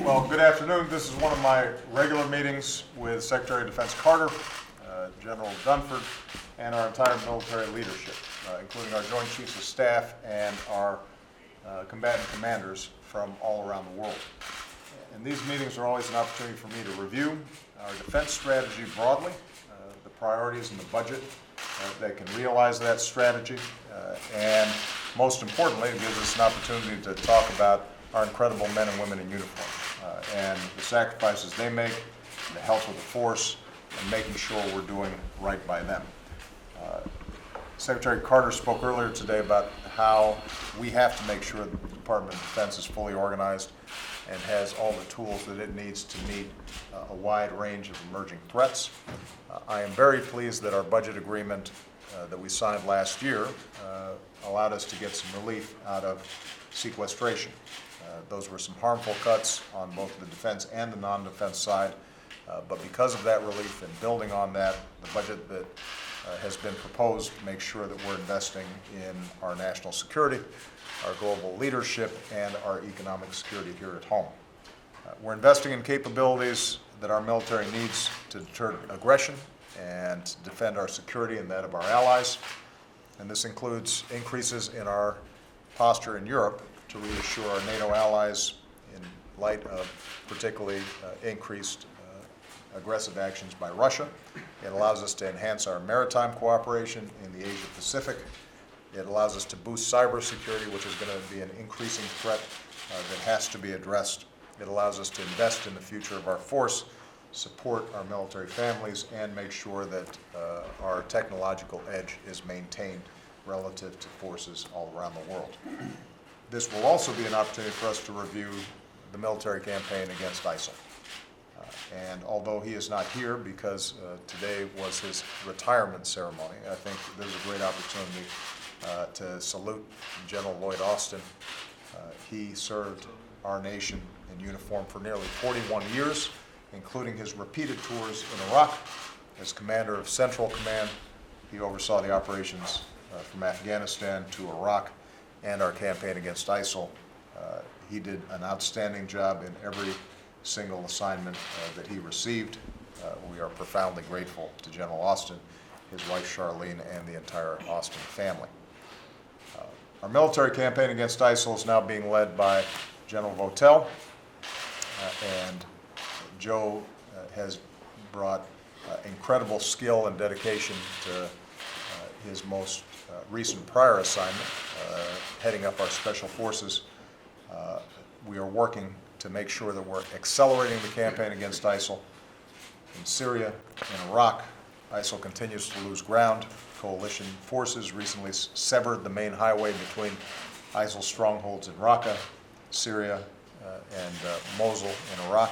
Well, good afternoon. This is one of my regular meetings with Secretary of Defense Carter, General Dunford, and our entire military leadership, including our Joint Chiefs of Staff and our combatant commanders from all around the world. And these meetings are always an opportunity for me to review our defense strategy broadly, the priorities in the budget that can realize that strategy, and most importantly, it gives us an opportunity to talk about our incredible men and women in uniform and the sacrifices they make, the health of the force, and making sure we're doing right by them. Secretary Carter spoke earlier today about how we have to make sure that the Department of Defense is fully organized and has all the tools that it needs to meet a wide range of emerging threats. I am very pleased that our budget agreement that we signed last year allowed us to get some relief out of sequestration. Those were some harmful cuts on both the defense and the non-defense side, but because of that relief and building on that, the budget that has been proposed makes sure that we're investing in our national security, our global leadership, and our economic security here at home. We're investing in capabilities that our military needs to deter aggression and defend our security and that of our allies, and this includes increases in our posture in Europe to reassure our NATO allies in light of particularly increased aggressive actions by Russia. It allows us to enhance our maritime cooperation in the Asia-Pacific. It allows us to boost cybersecurity, which is going to be an increasing threat that has to be addressed. It allows us to invest in the future of our force, support our military families, and make sure that our technological edge is maintained relative to forces all around the world. This will also be an opportunity for us to review the military campaign against ISIL. And although he is not here because today was his retirement ceremony, I think there's a great opportunity to salute General Lloyd Austin. He served our nation in uniform for nearly 41 years, including his repeated tours in Iraq. As commander of Central Command, he oversaw the operations from Afghanistan to Iraq and our campaign against ISIL. He did an outstanding job in every single assignment that he received. We are profoundly grateful to General Austin, his wife Charlene, and the entire Austin family. Our military campaign against ISIL is now being led by General Votel, and Joe has brought incredible skill and dedication to his most recent prior assignment, heading up our special forces. We are working to make sure that we're accelerating the campaign against ISIL. In Syria and Iraq, ISIL continues to lose ground. Coalition forces recently severed the main highway between ISIL strongholds in Raqqa, Syria, and Mosul in Iraq.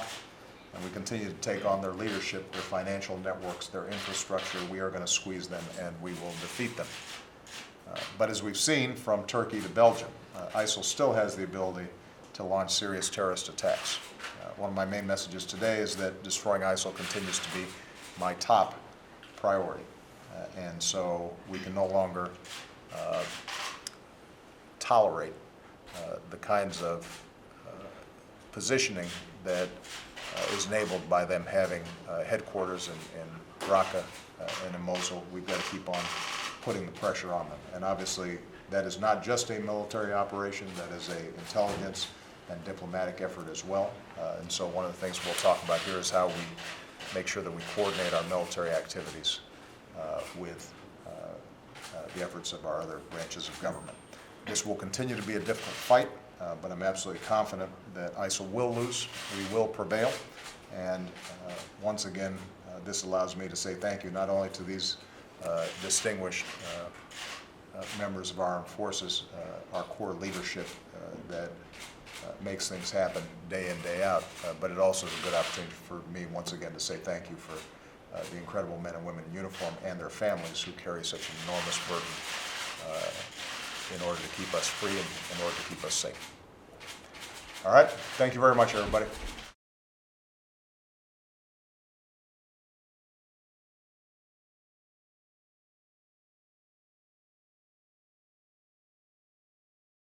And we continue to take on their leadership, their financial networks, their infrastructure. We are going to squeeze them, and we will defeat them. But as we've seen from Turkey to Belgium, ISIL still has the ability to launch serious terrorist attacks. One of my main messages today is that destroying ISIL continues to be my top priority. And so we can no longer tolerate the kinds of positioning that is enabled by them having headquarters in Raqqa and in Mosul. We've got to keep on putting the pressure on them. And obviously, that is not just a military operation, that is an intelligence and diplomatic effort as well. And so one of the things we'll talk about here is how we make sure that we coordinate our military activities with the efforts of our other branches of government. This will continue to be a difficult fight, but I'm absolutely confident that ISIL will lose, we will prevail, and once again, this allows me to say thank you not only to these distinguished members of our armed forces, our core leadership that makes things happen day in, day out, but it also is a good opportunity for me once again to say thank you for the incredible men and women in uniform and their families who carry such an enormous burden in order to keep us free and in order to keep us safe. All right, thank you very much, everybody.